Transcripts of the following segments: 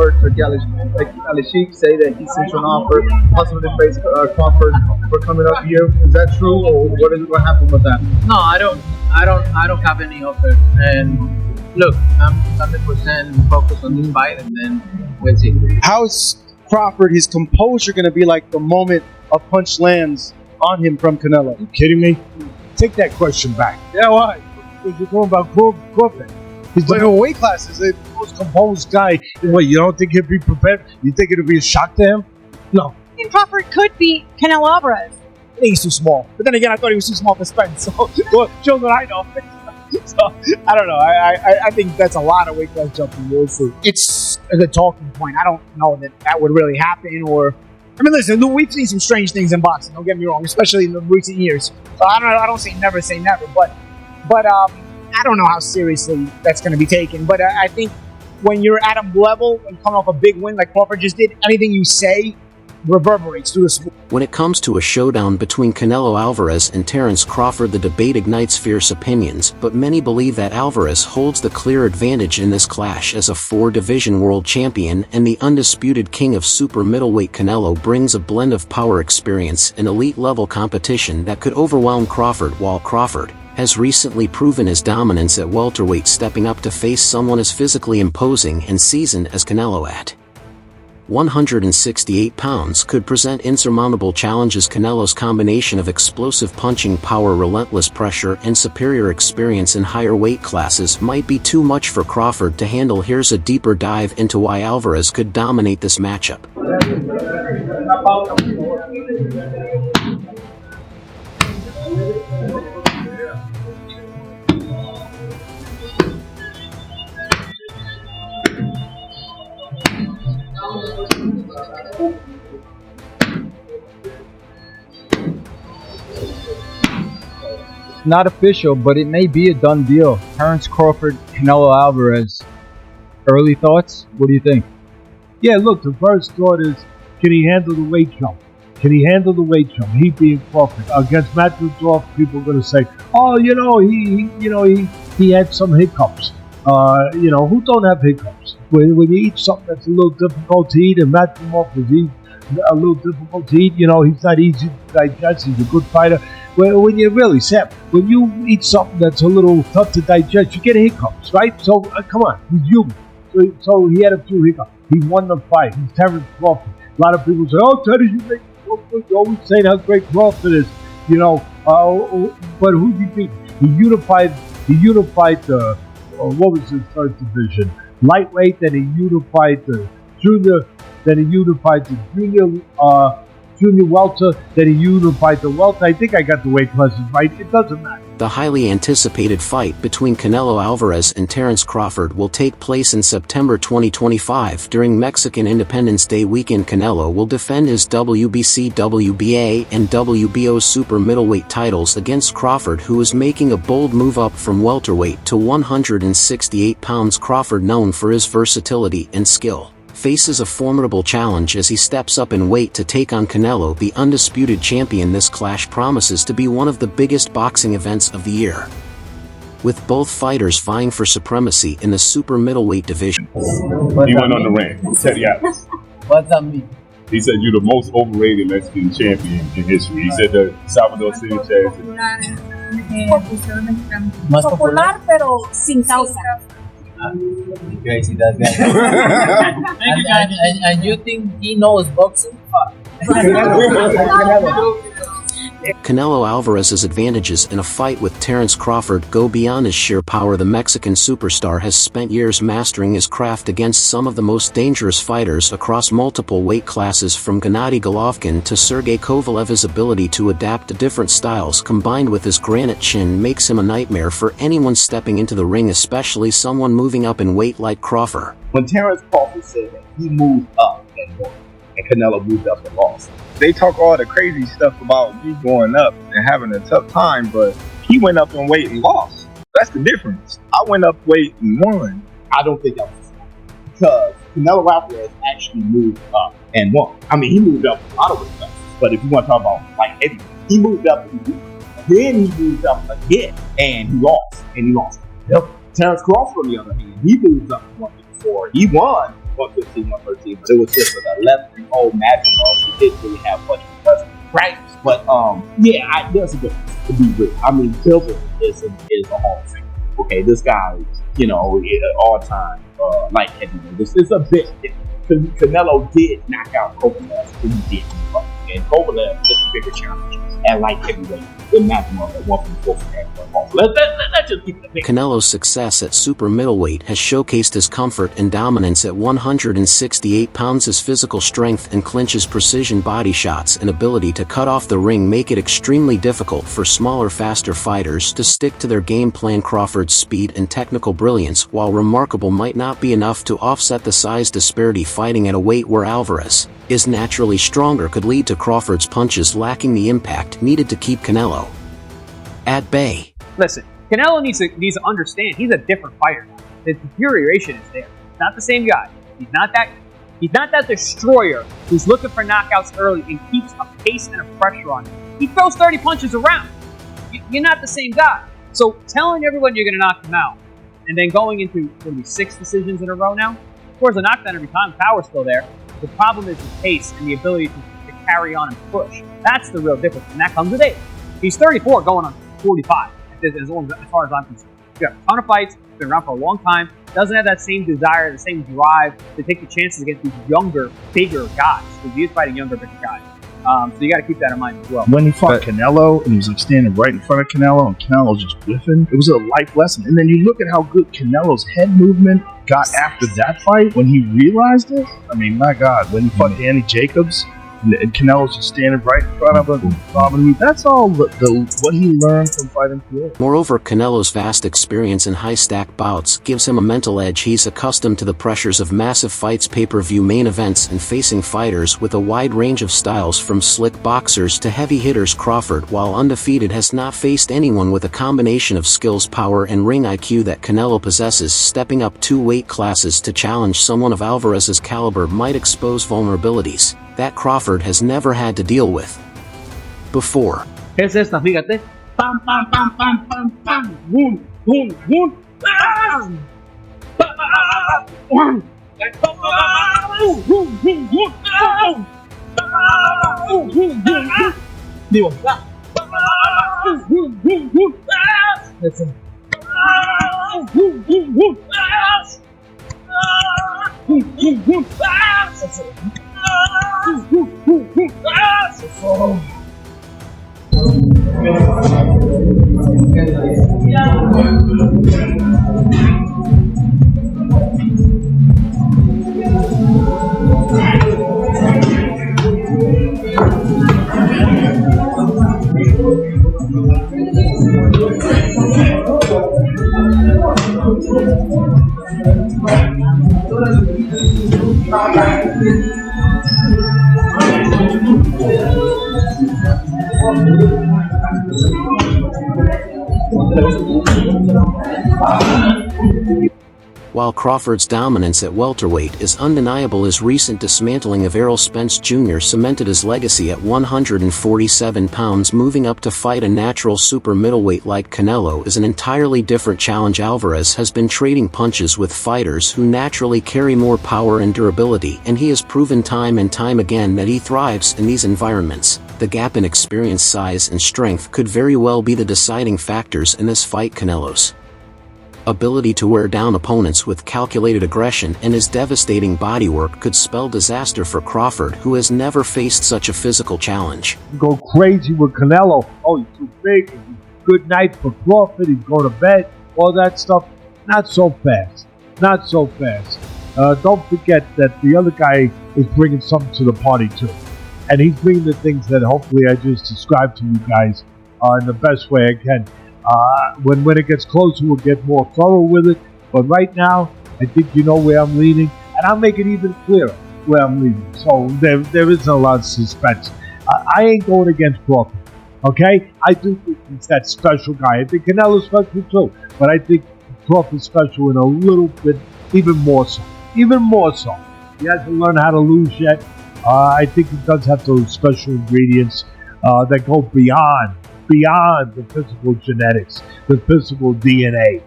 heard Ali Sheik say that he sent you an offer, possibly to face Crawford for coming up here. Is that true, or what happened with that? No, I don't have any offer. And look, I'm 100% focused on this fight, and then we'll see. How's Crawford, his composure, going to be like the moment a punch lands on him from Canelo? You kidding me? Take that question back. Yeah, why? Because you're talking about Crawford. He's the weight classes, the most composed guy. What, you don't think he'd be prepared? You think it'd be a shock to him? No. I think Crawford could beat Canelo Alvarez. I think he's too small. But then again, I thought he was too small for Spence. So, shows what I know. So, I don't know. I think that's a lot of weight class jumping. We'll see. It's a talking point. I don't know that would really happen. Or, I mean, listen, we've seen some strange things in boxing. Don't get me wrong, especially in the recent years. So I don't say never, but I don't know how seriously that's going to be taken. But I think when you're at a level and coming off a big win like Crawford just did, anything you say reverberates through the sport. When it comes to a showdown between Canelo Alvarez and Terence Crawford, the debate ignites fierce opinions, but many believe that Alvarez holds the clear advantage in this clash as a 4-division world champion, and the undisputed king of super middleweight. Canelo brings a blend of power, experience, and elite-level competition that could overwhelm Crawford, while Crawford has recently proven his dominance at welterweight, stepping up to face someone as physically imposing and seasoned as Canelo at 168 pounds could present insurmountable challenges. Canelo's combination of explosive punching power, relentless pressure, and superior experience in higher weight classes might be too much for Crawford to handle. Here's a deeper dive into why Alvarez could dominate this matchup. Not official, but it may be a done deal. Terence Crawford, Canelo Alvarez. Early thoughts? What do you think? Yeah, look, the first thought is, can he handle the weight jump? Can he handle the weight jump? He being Crawford. Against Matthew Dorff, people are going to say, oh, he had some hiccups. Who don't have hiccups? When you eat something that's a little difficult to eat, and Matthew Dorff is a little difficult to eat, he's not easy to digest. He's a good fighter. When you really, Sam, when you eat something that's a little tough to digest, you get hiccups, right? So, come on, he's human. So he had a few hiccups. He won the fight. He's Terence Crawford. A lot of people say, oh, Terence, you always saying how great Crawford is, but who did he beat? He unified the, what was his first division? Lightweight, then he unified the junior, then he unified the junior welter, then he unified the welter. I think I got the weight classes right. It doesn't matter. The highly anticipated fight between Canelo Alvarez and Terence Crawford will take place in September 2025 during Mexican Independence Day weekend. Canelo will defend his WBC, WBA, and WBO super middleweight titles against Crawford, who is making a bold move up from welterweight to 168 pounds. Crawford, known for his versatility and skill, faces a formidable challenge as he steps up in weight to take on Canelo, the undisputed champion. This clash promises to be one of the biggest boxing events of the year, with both fighters vying for supremacy in the super middleweight division. He went on the ring. He said, yeah. What's that mean? He said, you're the most overrated Mexican champion in history. He said that Salvador Sanchez. Más popular, pero sin causa. Crazy, that guy. and you think he knows boxing? Canelo Alvarez's advantages in a fight with Terence Crawford go beyond his sheer power. The Mexican superstar has spent years mastering his craft against some of the most dangerous fighters across multiple weight classes, from Gennady Golovkin to Sergey Kovalev. His ability to adapt to different styles, combined with his granite chin, makes him a nightmare for anyone stepping into the ring, especially someone moving up in weight like Crawford. When Terence Crawford said that he moved up and won, and Canelo moved up and lost, they talk all the crazy stuff about me going up and having a tough time, but he went up in weight and lost. That's the difference. I went up weight and won. I don't think that was because Canelo Alvarez actually moved up and won. I mean, he moved up a lot of weight classes, but if you want to talk about like heavyweight, he moved up and then he moved up again and he lost. Yep. Terence Crawford, on the other hand, he moved up and won before. He won, 115, 113. But it was just an 11-year-old Madrigal who didn't really have much of practice. But there's a difference, to be real. I mean, Gilbert is a Hall of Fame. Okay, this guy, all time light heavyweight. It's a bit different. Canelo did knock out Kovalev, and he did. And Kovalev is a bigger challenge at light heavyweight than Madrigal at 144 for that. Let's just keep it a bit. Canelo's success at super middleweight has showcased his comfort and dominance at 168 pounds. His physical strength and clinch's precision body shots and ability to cut off the ring make it extremely difficult for smaller, faster fighters to stick to their game plan. Crawford's speed and technical brilliance, while remarkable, might not be enough to offset the size disparity. Fighting at a weight where Alvarez is naturally stronger could lead to Crawford's punches lacking the impact needed to keep Canelo at bay. Listen, Canelo needs to understand he's a different fighter. The deterioration is there. He's not the same guy. He's not that destroyer who's looking for knockouts early and keeps a pace and a pressure on him. He throws 30 punches around. You're not the same guy. So telling everyone you're going to knock him out and then going into 6 decisions in a row now, scores a knockdown every time. Power's still there. The problem is the pace and the ability to carry on and push. That's the real difference, and that comes with age. He's 34 going on 45. As far as I'm concerned. He's got a ton of fights, been around for a long time, doesn't have that same desire, the same drive to take the chances against these younger, bigger guys, because he is fighting younger, bigger guys. So you got to keep that in mind as well. When he fought Canelo, and he was like standing right in front of Canelo, and Canelo just whiffing, it was a life lesson. And then you look at how good Canelo's head movement got after that fight, when he realized it. I mean, my God, when he fought Danny Jacobs, and Canelo's just standing right in front of him. That's all what he learned from fighting Floyd. Moreover, Canelo's vast experience in high-stack bouts gives him a mental edge. He's accustomed to the pressures of massive fights, pay-per-view main events, and facing fighters with a wide range of styles from slick boxers to heavy hitters. Crawford, while undefeated, has not faced anyone with a combination of skills, power, and ring IQ that Canelo possesses. Stepping up 2 weight classes to challenge someone of Alvarez's caliber might expose vulnerabilities that Crawford has never had to deal with before. Es esta, fíjate. Pam, pam, pam, pam, pam, pam. Boom, boom, boom. Bam. Bam. Digo, listen. While Crawford's dominance at welterweight is undeniable, his recent dismantling of Errol Spence Jr. cemented his legacy at 147 pounds. Moving up to fight a natural super middleweight like Canelo is an entirely different challenge. Alvarez has been trading punches with fighters who naturally carry more power and durability, and he has proven time and time again that he thrives in these environments. The gap in experience, size, and strength could very well be the deciding factors in this fight. Canelo's ability to wear down opponents with calculated aggression and his devastating bodywork could spell disaster for Crawford, who has never faced such a physical challenge. Go crazy with Canelo. Oh, he's too big. Good night for Crawford. He's going to bed. All that stuff. Not so fast. Not so fast. Don't forget that the other guy is bringing something to the party too. And he's bringing the things that hopefully I just described to you guys in the best way I can. When it gets closer, we'll get more thorough with it. But right now, I think you know where I'm leaning, and I'll make it even clearer where I'm leaning. So there isn't a lot of suspense. I ain't going against Crawford, okay? I do think he's that special guy. I think Canelo's special too, but I think Crawford's special in a little bit, even more so. Even more so. He hasn't learned how to lose yet. I think he does have those special ingredients that go beyond the physical genetics, the physical DNA.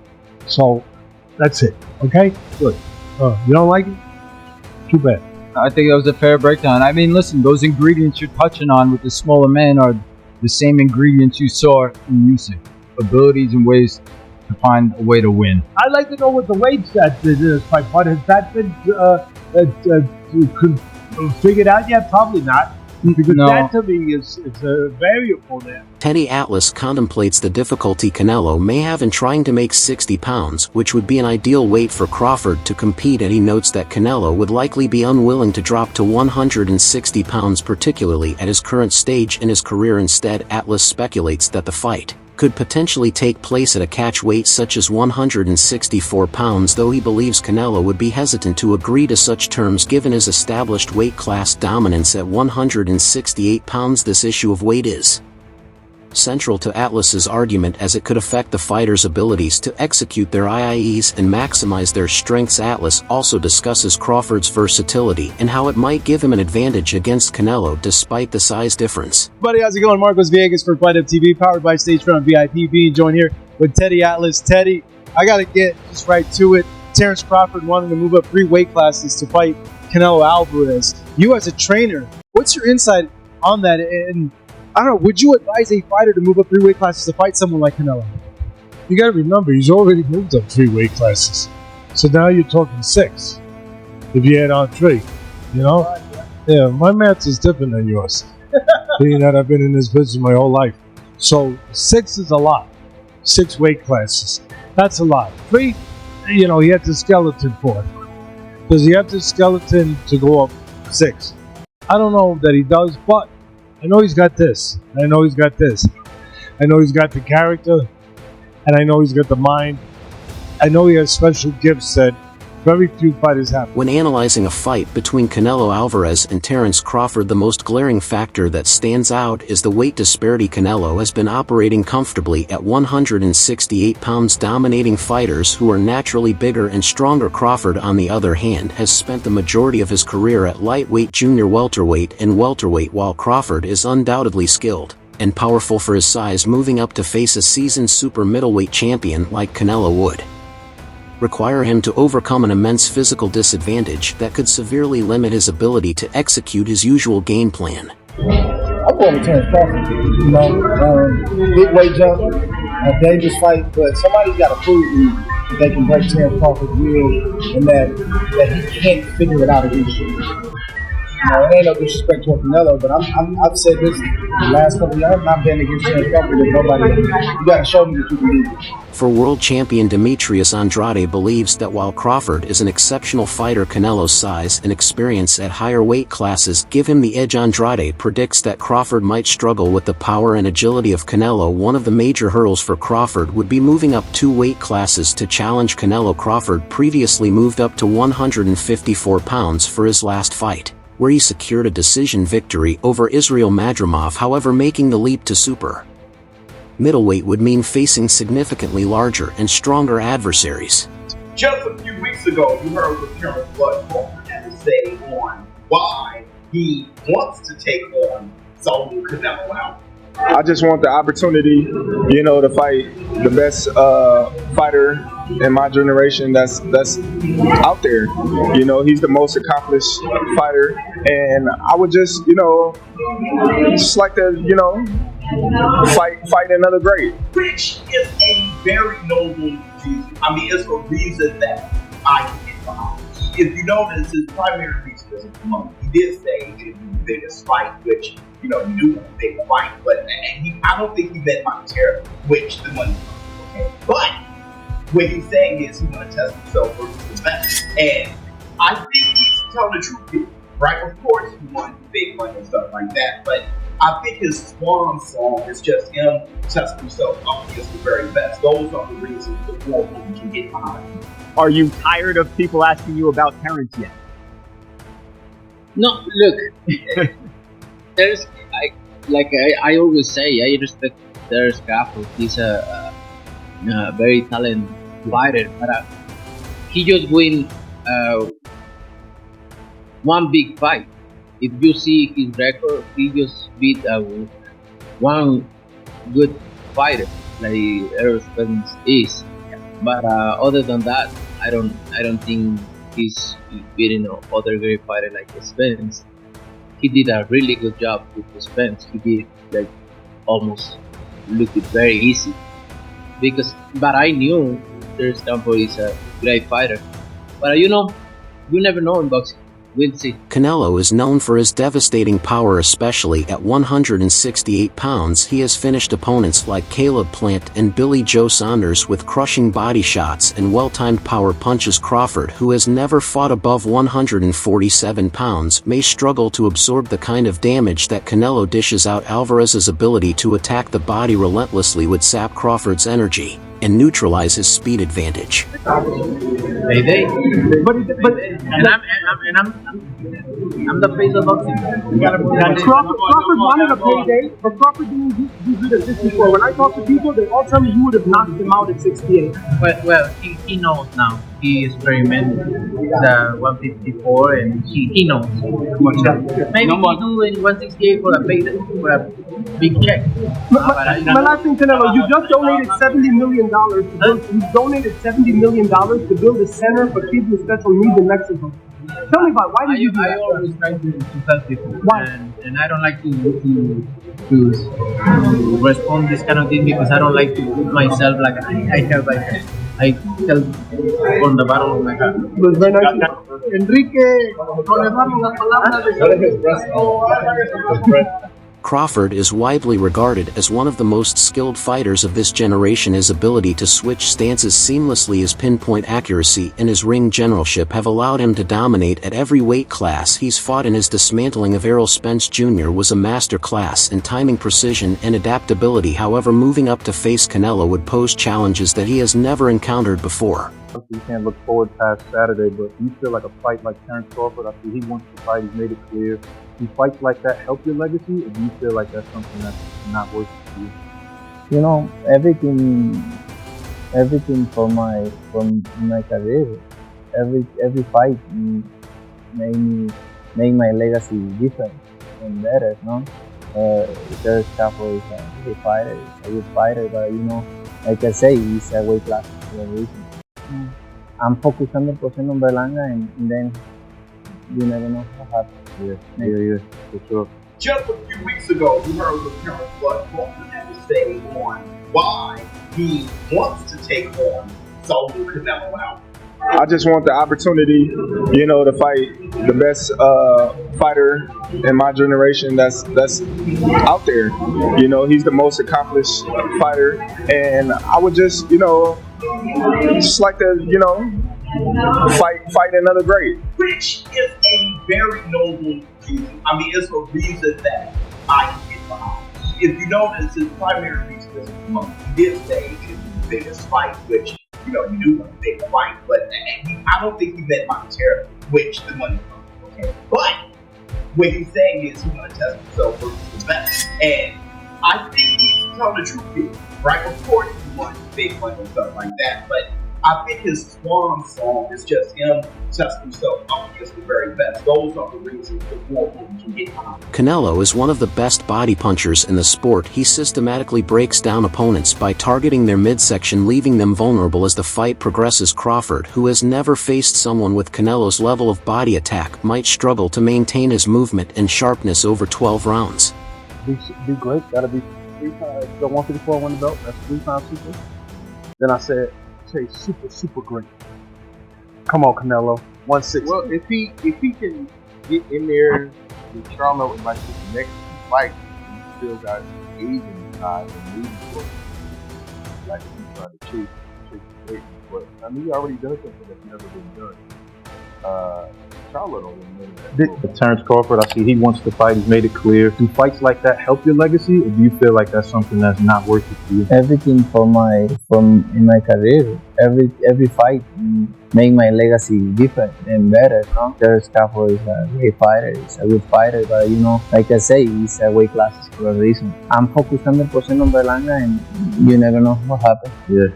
So that's it. Okay? Good. You don't like it? Too bad. I think that was a fair breakdown. I mean, listen, those ingredients you're touching on with the smaller man are the same ingredients you saw in Usyk. Abilities and ways to find a way to win. I'd like to know what the weight stat did in this fight, but has that been figured out yet? Probably not. Because No. that to me is a variable there. Teddy Atlas contemplates the difficulty Canelo may have in trying to make 60 pounds, which would be an ideal weight for Crawford to compete, and he notes that Canelo would likely be unwilling to drop to 160 pounds, particularly at his current stage in his career. Instead, Atlas speculates that the fight could potentially take place at a catch weight such as 164 pounds, though he believes Canelo would be hesitant to agree to such terms given his established weight class dominance at 168 pounds. This issue of weight is central to Atlas's argument, as it could affect the fighters' abilities to execute their IIEs and maximize their strengths. Atlas also discusses Crawford's versatility and how it might give him an advantage against Canelo despite the size difference. Buddy, how's it going? Marcos Villegas for Fight Up TV, powered by Stage Front VIP. Being joined here with Teddy Atlas. Teddy, I got to get just right to it. Terence Crawford wanting to move up 3 weight classes to fight Canelo Alvarez. You as a trainer, what's your insight on that? And I don't know, would you advise a fighter to move up 3 weight classes to fight someone like Canelo? You got to remember, he's already moved up 3 weight classes. So now you're talking 6. If you add on 3, you know? Yeah, my math is different than yours. Being that I've been in this business my whole life. So 6 is a lot. 6 weight classes. That's a lot. 3, you know, he had the skeleton for it. Does he have the skeleton to go up 6? I don't know that he does, but I know he's got this. I know he's got this. I know he's got the character. And I know he's got the mind. I know he has special gifts that very few fighters have. When analyzing a fight between Canelo Alvarez and Terence Crawford, the most glaring factor that stands out is the weight disparity. Canelo has been operating comfortably at 168 pounds, dominating fighters who are naturally bigger and stronger. Crawford, on the other hand, has spent the majority of his career at lightweight, junior welterweight, and welterweight. While Crawford is undoubtedly skilled and powerful for his size, moving up to face a seasoned super middleweight champion like Canelo would require him to overcome an immense physical disadvantage that could severely limit his ability to execute his usual game plan. I'm going with Terence Crawford. You know, big weight jump, a dangerous fight, but somebody's got to prove me that they can break Terence Crawford's will and that he can't figure it out against you. You know, it ain't no disrespect to Canelo, but I've said this the last couple of years. I've not been against Terence Crawford with nobody. You got to show me that you can do it. For world champion Demetrius Andrade believes that while Crawford is an exceptional fighter, Canelo's size and experience at higher weight classes give him the edge. Andrade predicts that Crawford might struggle with the power and agility of Canelo. One of the major hurdles for Crawford would be moving up 2 weight classes to challenge Canelo. Crawford previously moved up to 154 pounds for his last fight, where he secured a decision victory over Israel Madrimov. However, making the leap to super middleweight would mean facing significantly larger and stronger adversaries. Just a few weeks ago, you heard what Terence Crawford had to say on why he wants to take on Saul Canelo Alvarez. I just want the opportunity, to fight the best fighter in my generation that's out there. He's the most accomplished fighter, and I would just like to, fight another great. Which is a very noble reason. I mean, it's a reason that I can get behind. If you notice, his primary reason is money. He did say it would be the biggest fight, which, you do want a big fight, but I don't think he meant monetarily, which the money was okay. But what he's saying is he want to test himself versus the best. And I think he's telling the truth here, right? Of course, he wants big money and stuff like that, but I think his swan song is just him testing himself up against the very best. Those are the reasons the more people can get behind him. Are you tired of people asking you about Terence yet? No, look, there's I always say, I respect Terence Crawford. He's a very talented fighter, but he just win one big fight. If you see his record, he just beat one good fighter like Errol Spence is. But other than that, I don't think he's beating other great fighter like Spence, he did a really good job with Spence. He did like almost look it very easy but I knew Terence Crawford is a great fighter. But you never know in boxing. We'll see. Canelo is known for his devastating power, especially at 168 pounds. He has finished opponents like Caleb Plant and Billy Joe Saunders with crushing body shots and well-timed power punches. Crawford, who has never fought above 147 pounds, may struggle to absorb the kind of damage that Canelo dishes out. Alvarez's ability to attack the body relentlessly would sap Crawford's energy and neutralize his speed advantage. Payday. I'm the face of boxing. Crawford wanted a payday, but Crawford didn't do good at this before. When I talk to people, they all tell me you would have knocked him out at 68. Well, he knows now. He experimented the 154, and he knows. Maybe he do in 168 for a big check. My last thing, Canelo, you just donated $70 million $70 million to build a center for kids with special needs in Mexico. Tell me about why did you do that? I always try to help people. Why? And I don't like to respond this kind of thing because I don't like to put myself like I help from the bottom of my heart. Enrique, con las palabras. Crawford is widely regarded as one of the most skilled fighters of this generation. His ability to switch stances seamlessly, his pinpoint accuracy, and his ring generalship have allowed him to dominate at every weight class he's fought in. His dismantling of Errol Spence Jr. was a master class in timing, precision, and adaptability. However, moving up to face Canelo would pose challenges that he has never encountered before. You can't look forward past Saturday, but you feel like a fight like Terence Crawford, I see he wants to fight, he's made it clear. Do fights like that help your legacy, or do you feel like that's something that's not worth it for you? You know, everything from my career, every fight make my legacy different and better, no? Terence Crawford is a good fighter, but like I say, he's a weight class for a reason. I'm focused 100% on Berlanga, and then you never know what happens. Yeah, for sure. Just a few weeks ago, we heard what Crawford had to say on why he wants to take on solo Canelo Alvarez. I just want the opportunity, to fight the best fighter in my generation that's out there. He's the most accomplished fighter, and I would just like to, fight another great. Which is a very noble reason. I mean, it's a reason that I can get behind. If you notice, his primary reason is money. He did say it's the biggest fight, which, you do want a big fight, but I don't think he meant monetarily, which the money comes, okay? But what he's saying is he wants to test himself versus the best. And I think he's telling the truth here, right? Of course, he wants big money and stuff like that, but I think his swan song is just him testing himself up against the very best. Those are the reasons the more people can get behind. Canelo is one of the best body punchers in the sport. He systematically breaks down opponents by targeting their midsection, leaving them vulnerable as the fight progresses. Crawford, who has never faced someone with Canelo's level of body attack, might struggle to maintain his movement and sharpness over 12 rounds. Be great. That'll be 3 times. The 154 won the belt. That's 3 times super. Then I said, super great. Come on, Canelo. 160. Well, if he can get in there with Charlo and like the next fight, he still got Asian side and moving forward. Like if he's trying to chase the greatness. But I mean, he already does something that's never been done. Charlo don't remember that. Terence Crawford, I see he wants to fight. He's made it clear. Do fights like that help your legacy, or do you feel like that's something that's not worth it for you? Everything in my career, every fight make my legacy different and better. No? Terence Crawford is a great fighter. He's a good fighter, but like I say, he's a weight class for a reason. I'm focused 100% on Berlanga, and you never know what happens. Yeah.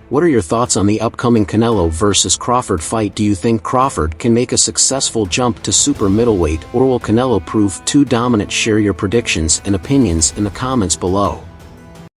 What are your thoughts on the upcoming Canelo versus Crawford fight? Do you think Crawford can make a successful jump to super middleweight, or will Canelo prove too dominant? Share your predictions and opinions in the comments below.